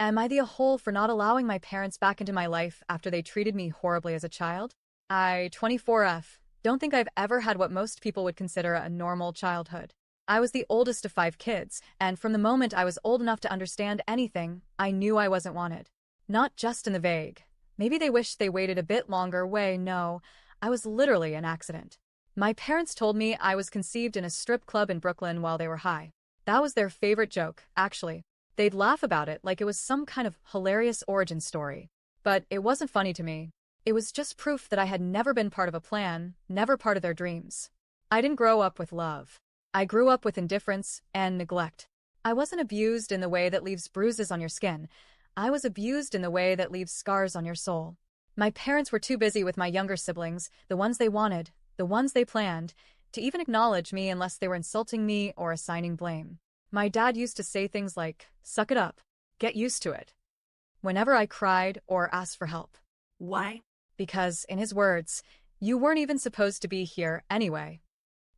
Am I the a-hole for not allowing my parents back into my life after they treated me horribly as a child? 24F, don't think I've ever had what most people would consider a normal childhood. I was the oldest of 5 kids, and from the moment I was old enough to understand anything, I knew I wasn't wanted. Not just in the vague. Maybe they wished they waited a bit longer no, I was literally an accident. My parents told me I was conceived in a strip club in Brooklyn while they were high. That was their favorite joke, actually. They'd laugh about it like it was some kind of hilarious origin story. But it wasn't funny to me. It was just proof that I had never been part of a plan, never part of their dreams. I didn't grow up with love. I grew up with indifference and neglect. I wasn't abused in the way that leaves bruises on your skin. I was abused in the way that leaves scars on your soul. My parents were too busy with my younger siblings, the ones they wanted, the ones they planned, to even acknowledge me unless they were insulting me or assigning blame. My dad used to say things like, "Suck it up. Get used to it," whenever I cried or asked for help. Why? Because, in his words, you weren't even supposed to be here anyway.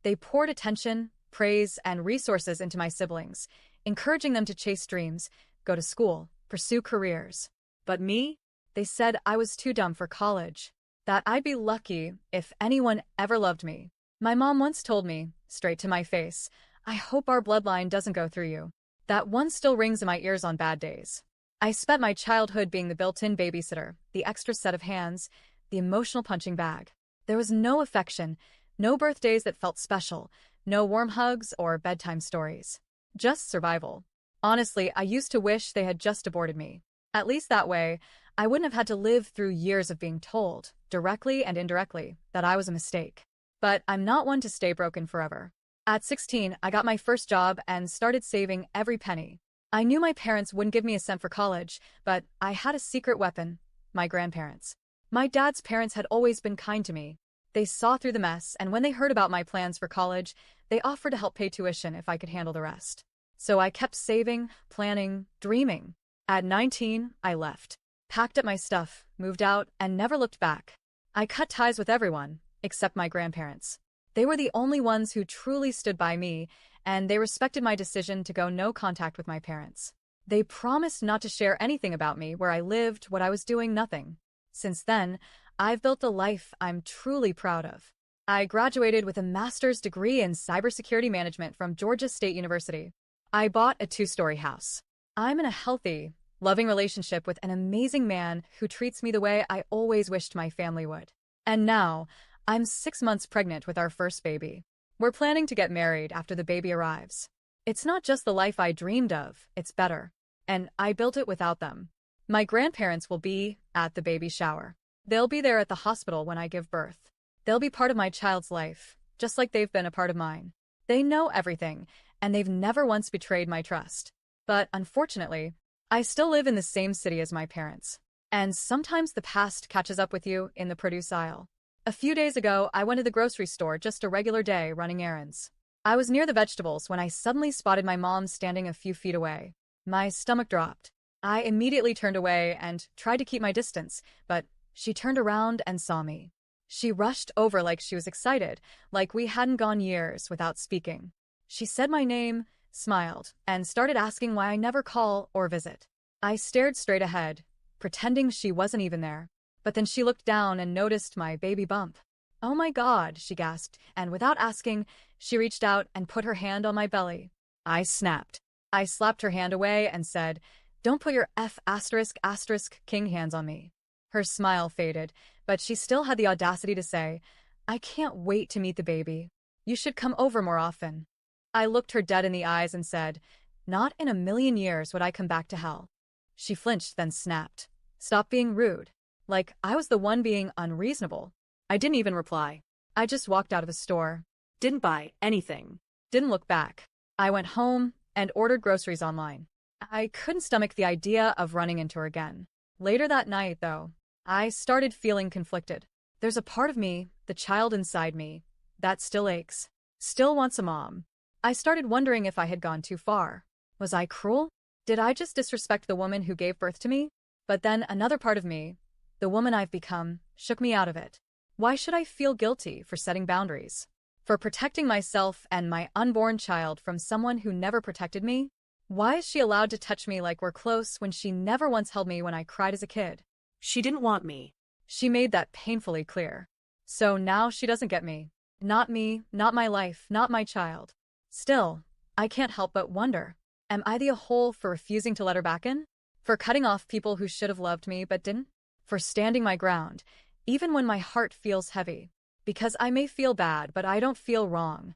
They poured attention, praise, and resources into my siblings, encouraging them to chase dreams, go to school, pursue careers. But me? They said I was too dumb for college, that I'd be lucky if anyone ever loved me. My mom once told me, straight to my face, "I hope our bloodline doesn't go through you." That one still rings in my ears on bad days. I spent my childhood being the built-in babysitter, the extra set of hands, the emotional punching bag. There was no affection, no birthdays that felt special, no warm hugs or bedtime stories. Just survival. Honestly, I used to wish they had just aborted me. At least that way, I wouldn't have had to live through years of being told, directly and indirectly, that I was a mistake. But I'm not one to stay broken forever. At 16, I got my first job and started saving every penny. I knew my parents wouldn't give me a cent for college, but I had a secret weapon: my grandparents. My dad's parents had always been kind to me. They saw through the mess, and when they heard about my plans for college, they offered to help pay tuition if I could handle the rest. So I kept saving, planning, dreaming. At 19, I left. Packed up my stuff, moved out, and never looked back. I cut ties with everyone, except my grandparents. They were the only ones who truly stood by me, and they respected my decision to go no contact with my parents. They promised not to share anything about me, where I lived, what I was doing, nothing. Since then, I've built a life I'm truly proud of. I graduated with a master's degree in cybersecurity management from Georgia State University. I bought a 2-story house. I'm in a healthy, loving relationship with an amazing man who treats me the way I always wished my family would. And now, I'm 6 months pregnant with our first baby. We're planning to get married after the baby arrives. It's not just the life I dreamed of, it's better. And I built it without them. My grandparents will be at the baby shower. They'll be there at the hospital when I give birth. They'll be part of my child's life, just like they've been a part of mine. They know everything, and they've never once betrayed my trust. But unfortunately, I still live in the same city as my parents. And sometimes the past catches up with you in the produce aisle. A few days ago, I went to the grocery store, just a regular day, running errands. I was near the vegetables when I suddenly spotted my mom standing a few feet away. My stomach dropped. I immediately turned away and tried to keep my distance, but she turned around and saw me. She rushed over like she was excited, like we hadn't gone years without speaking. She said my name, smiled, and started asking why I never call or visit. I stared straight ahead, pretending she wasn't even there. But then she looked down and noticed my baby bump. "Oh my God," she gasped, and without asking, she reached out and put her hand on my belly. I snapped. I slapped her hand away and said, "Don't put your ***king hands on me." Her smile faded, but she still had the audacity to say, "I can't wait to meet the baby. You should come over more often." I looked her dead in the eyes and said, "Not in a million years would I come back to hell." She flinched, then snapped, "Stop being rude." Like I was the one being unreasonable. I didn't even reply. I just walked out of the store. Didn't buy anything. Didn't look back. I went home and ordered groceries online. I couldn't stomach the idea of running into her again. Later that night, though, I started feeling conflicted. There's a part of me, the child inside me, that still aches, still wants a mom. I started wondering if I had gone too far. Was I cruel? Did I just disrespect the woman who gave birth to me? But then another part of me, the woman I've become, shook me out of it. Why should I feel guilty for setting boundaries? For protecting myself and my unborn child from someone who never protected me? Why is she allowed to touch me like we're close when she never once held me when I cried as a kid? She didn't want me. She made that painfully clear. So now she doesn't get me. Not me, not my life, not my child. Still, I can't help but wonder, am I the a-hole for refusing to let her back in? For cutting off people who should have loved me but didn't? For standing my ground, even when my heart feels heavy? Because I may feel bad, but I don't feel wrong.